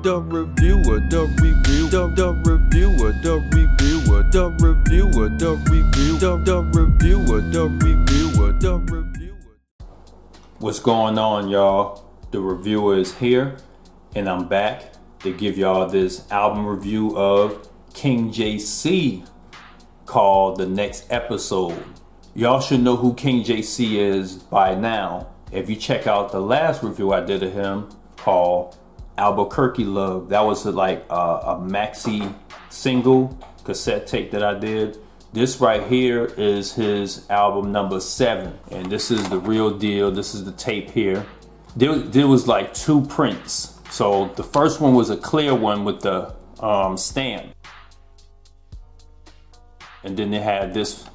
the reviewer, the review, the reviewer, the reviewer, the reviewer, the review, the reviewer, the reviewer, the reviewer. What's going on, y'all? The reviewer is here, and I'm back to give y'all this album review of King JC called The Next Episode. Y'all should know who King JC is by now. If you check out the last review I did of him called Albuquerque Love, that was like a maxi single cassette tape that I did. This right here is his album number 7, and this is the real deal. This is the tape here. There was like 2 prints. So the first one was a clear one with the stamp, and then they had this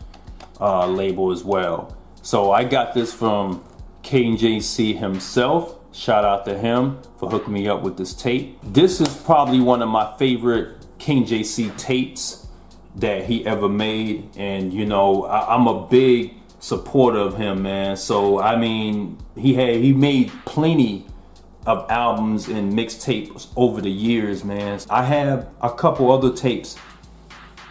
label as well. So I got this from King JC himself. Shout out to him for hooking me up with this tape. This is probably one of my favorite King JC tapes that he ever made, and you know, I'm a big supporter of him, man. So I mean, he made plenty of albums and mixtapes over the years, man. I have a couple other tapes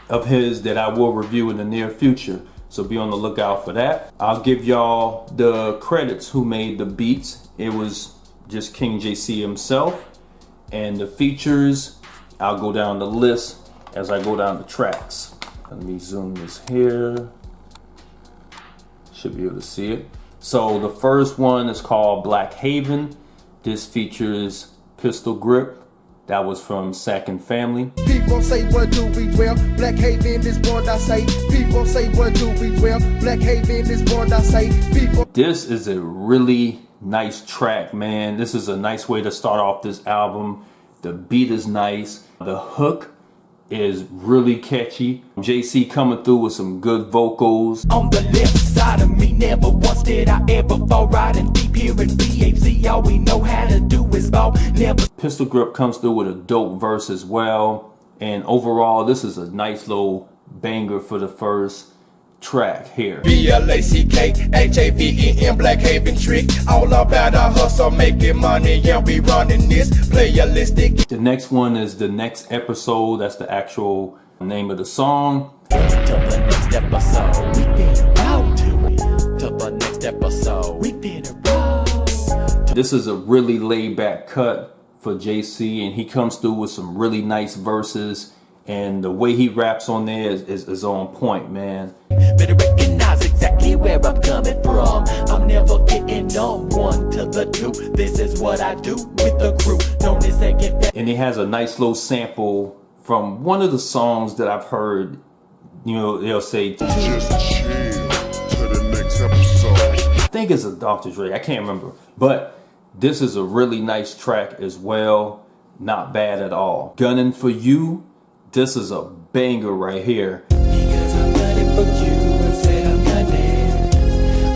of his that I will review in the near future, so be on the lookout for that. I'll give y'all the credits who made the beats. It was just King JC himself, and the features, I'll go down the list as I go down the tracks. Let me zoom this here. Should be able to see it. So the first one is called Blackhaven. This features Pistol Grip. That was from Sack and Family. People say, what do we dwell? Blackhaven is born, I say. People say, what do we dwell? Blackhaven is born, I say. People. This is a really nice track, man. This is a nice way to start off this album. The beat is nice. The hook is really catchy. JC coming through with some good vocals. On the left side of me, never once did I ever fall riding deep here in BAZ. All we know how to do is ball. Never. Pistol Grip comes through with a dope verse as well. And overall, this is a nice little banger for the first track here. BLACKHAVEN, Blackhaven trick. All about our hustle, making money. Yeah, we running this playalistic. The next one is The Next Episode. That's the actual name of the song. To the next episode, we finna roll to it. To the next episode, we finna roll. This is a really laid back cut for JC, and he comes through with some really nice verses, and the way he raps on there is on point, man. Better recognize exactly where I'm coming from. I'm never getting on 1 to the 2. This is what I do with the crew. Known as second. And he has a nice little sample from one of the songs that I've heard. You know, they'll say, just chill to the next episode. I think it's a Dr. Dre, I can't remember. But this is a really nice track as well. Not bad at all. Gunnin' For You. This is a banger right here. Because I'm gunning for you. I said I'm gunning.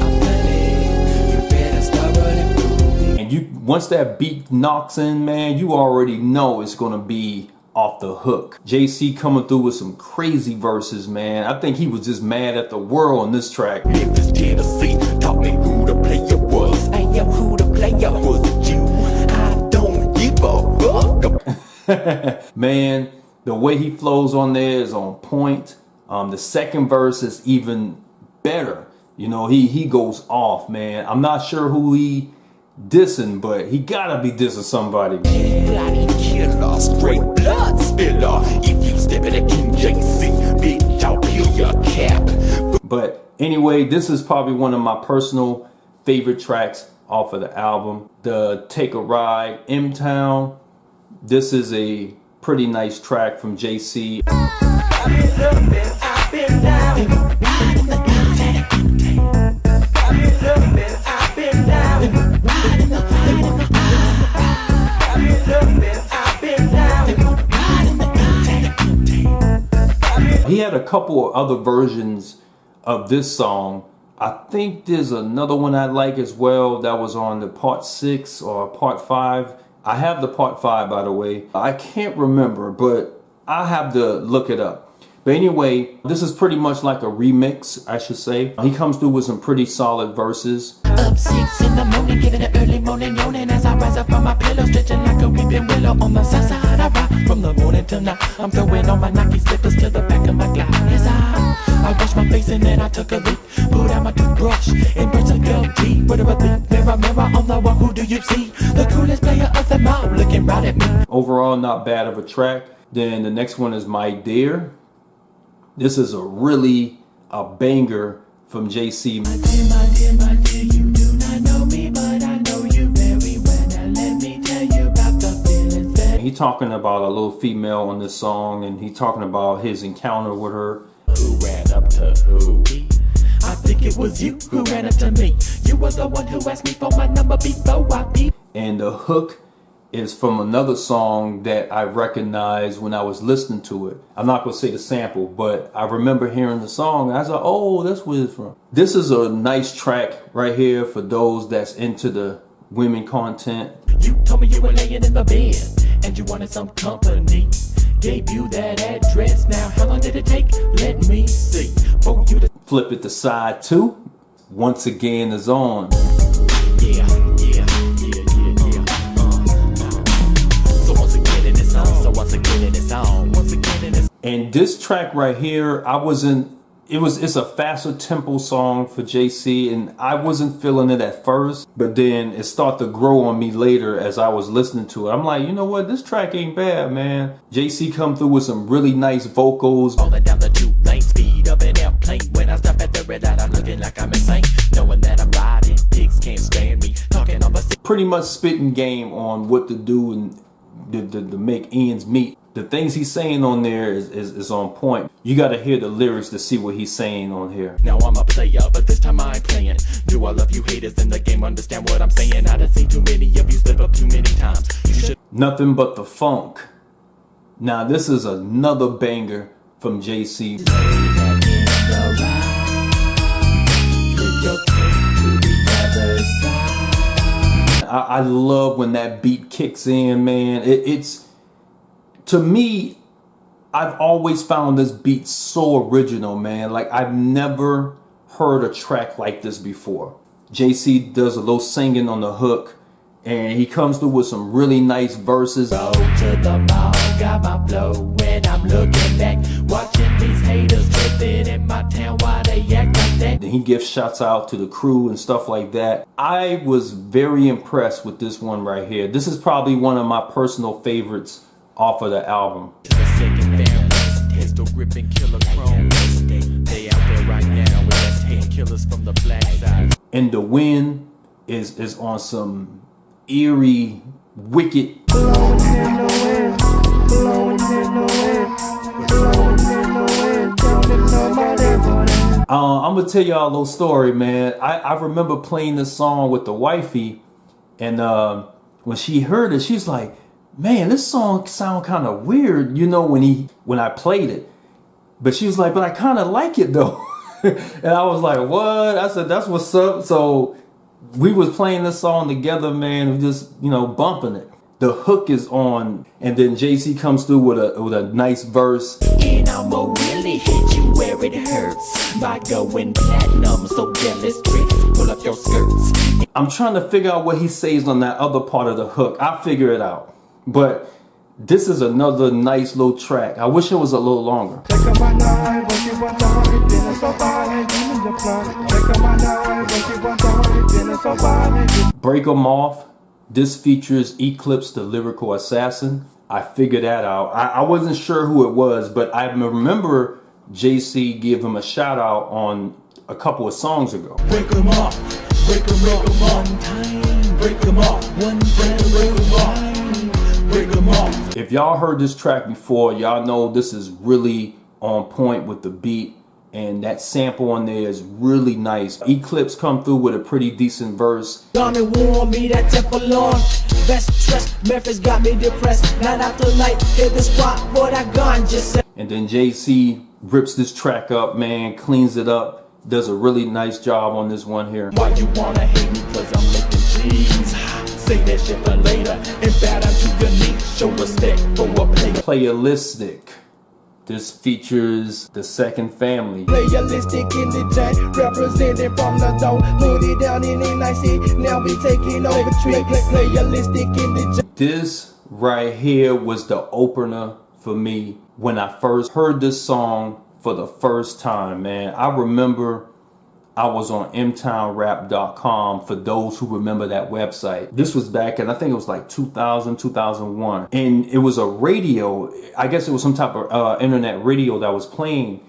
I'm gunning. You better start running through. And you, once that beat knocks in, man, you already know it's gonna be off the hook. JC coming through with some crazy verses, man. I think he was just mad at the world on this track. Memphis Tennessee taught me who the player was. I am who the player was. You, I don't give a fuck. Man, the way he flows on there is on point. The second verse is even better. You know, he goes off, man. I'm not sure who he dissing, but he gotta be dissing somebody. Bloody killer, straight blood spiller. If you step in a King JC, bitch, I'll peel your cap. But anyway, this is probably one of my personal favorite tracks off of the album. The Take a Ride, M-Town. This is a pretty nice track from JC. I've been loving, I've been down. I've been loving, I've been down. I've been loving, I've been down. He had a couple of other versions of this song. I think there's another one I like as well that was on the part 6 or part 5. I have the part 5, by the way. I can't remember, but I have to look it up. But anyway, this is pretty much like a remix, I should say. He comes through with some pretty solid verses. I Up 6 in the morning, giving it early morning yawning as I rise up from my pillow, stretching like a weeping willow on the south side. I rock from the morning till night. I'm throwing on my Nike slippers to the back of my glide. As I wash my face and then I took a leak, pulled out my toothbrush and brushed a gold teeth. What do I think? Mirror, mirror on the wall, who do you see? The coolest player of them all, looking right at me. Overall, not bad of a track. Then the next one is My Dear. This is a banger from JC. My dear, you do not know me, but I know you very well. Now let me tell you about the feelings that He talking about a little female on this song, and he talking about his encounter with her. who ran up to who? I think it was you who ran up to me. You were the one who asked me for my number before I beat. And the hook is from another song that I recognized when I was listening to it. I'm not going to say the sample, but I remember hearing the song and I was like, oh, that's where it's from. This is a nice track right here for those that's into the women content. You told me you were laying in the bed and you wanted some company. Gave you that address. Now how long did it take? Let me see. For you to Flip it to side 2. Once Again is on. yeah. So once again in this song. So once again in this song. Once again in this. And this track right here, it's a faster tempo song for JC, and I wasn't feeling it at first, but then it started to grow on me later as I was listening to it. I'm like, you know what, this track ain't bad, man. JC come through with some really nice vocals. Falling down the 2-lane, speed up an airplane. When I stop at the red light, I'm looking like I'm insane. Knowing that I'm riding, pigs can't stand me. Talking on the Pretty much spitting game on what to do and to make ends meet. The things he's saying on there is on point. You got to hear the lyrics to see what he's saying on here. Now I'm a player, but this time I ain't playing. Do I love you haters in the game? Understand what I'm saying? I done seen too many of you slip up too many times. You should. Nuttin But The Funk. Now this is another banger from JC. I love when that beat kicks in, man. It's to me, I've always found this beat so original, man. Like I've never heard a track like this before. JC does a little singing on the hook, and he comes through with some really nice verses. Go to the mall, got my flow, and I'm looking back, watching these haters tripping in my town while they act like that. Then he gives shots out to the crew and stuff like that. I was very impressed with this one right here. This is probably one of my personal favorites off of the album. The second family, pistol gripping killer chrome. They out there right now with us hand killers from the black side. And The Wind is on some eerie, wicked. I'm gonna tell y'all a little story, man. I remember playing this song with the wifey, and when she heard it, she's like, man, this song sound kind of weird, you know, when I played it. But she was like, but I kind of like it though. And I was like, what? I said, that's what's up. So we was playing this song together, man, and just, you know, bumping it. The hook is on, and then JC comes through with a nice verse. And I'ma really hit you where it hurts by going platinum. So jealous tricks, pull up your skirts. I'm trying to figure out what he says on that other part of the hook. I'll figure it out. But this is another nice little track. I wish it was a little longer. Break 'em Off. This features Eclipse, the lyrical assassin. I figured that out. I wasn't sure who it was, but I remember JC gave him a shout out on a couple of songs ago. Break 'em off, break 'em one time, break 'em off, one time, break 'em off, break 'em off. If y'all heard this track before, y'all know this is really on point with the beat, and that sample on there is really nice. Eclipse come through with a pretty decent verse. Gunnin warm me that Teflon. Best stress, Memphis got me depressed. Night after night, hit the spot, what I gone just said. And then JC rips this track up, man, cleans it up, does a really nice job on this one here. Why you wanna hate me? Cause I'm making cheese. Say that shit for later and bow down to your knees. Show respect for a play. Playalistic. This features the Second Family. Playalistic in the jack, representing from the door. Put it down in the nice seat. Now we taking over tree. Playalistic in the jack. This right here was the opener for me when I first heard this song for the first time, man. I remember I was on mtownrap.com, for those who remember that website. This was back in, I think it was like 2000, 2001. And it was a radio, I guess it was some type of internet radio that was playing.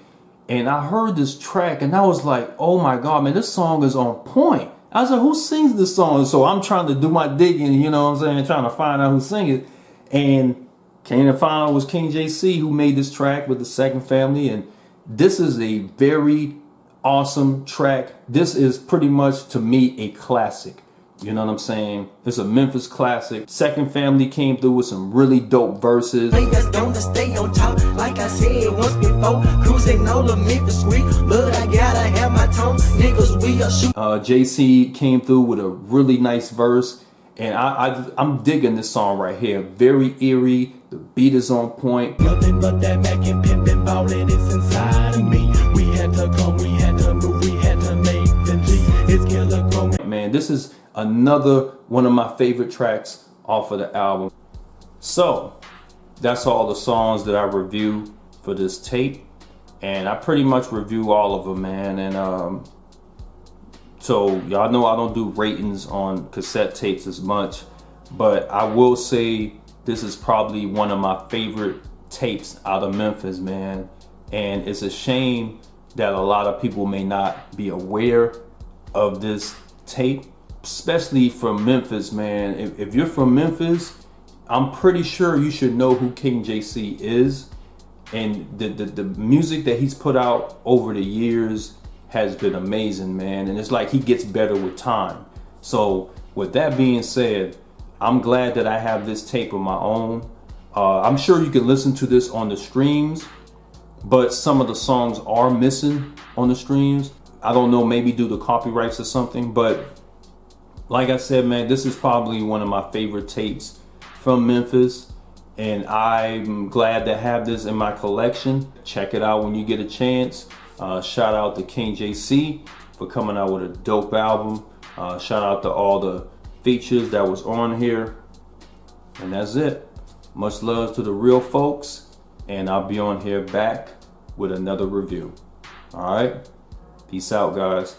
And I heard this track and I was like, oh my God, man, this song is on point. I was like, who sings this song? So I'm trying to do my digging, you know what I'm saying, trying to find out who sings it. And came to find out it was King JC who made this track with the Second Family. And this is a very awesome track. This is pretty much, to me, a classic. You know what I'm saying? It's a Memphis classic. Second Family came through with some really dope verses. Niggas gonna stay on top, like I said once before. Cruising all the Memphis street, but I gotta have my tone. Niggas, we are shoot. JC came through with a really nice verse, and I'm digging this song right here. Very eerie. The beat is on point. Nothing but that Mac and pimpin' ballin' is inside of me. We had to come, we had to move, we had to make the G. It's killer grown. Man, this is another one of my favorite tracks off of the album. So that's all the songs that I review for this tape, and I pretty much review all of them, man. And so y'all know I don't do ratings on cassette tapes as much, but I will say this is probably one of my favorite tapes out of Memphis, man. And it's a shame that a lot of people may not be aware of this tape, especially from Memphis, man. If you're from Memphis, I'm pretty sure you should know who King JC is. And the music that he's put out over the years has been amazing, man. And it's like he gets better with time. So with that being said, I'm glad that I have this tape of my own. I'm sure you can listen to this on the streams, but some of the songs are missing on the streams. I don't know, maybe due to copyrights or something, but like I said, man, this is probably one of my favorite tapes from Memphis, and I'm glad to have this in my collection. Check it out when you get a chance. Shout out to King JC for coming out with a dope album. Shout out to all the features that was on here, and that's it. Much love to the real folks, and I'll be on here back with another review. All right, peace out, guys.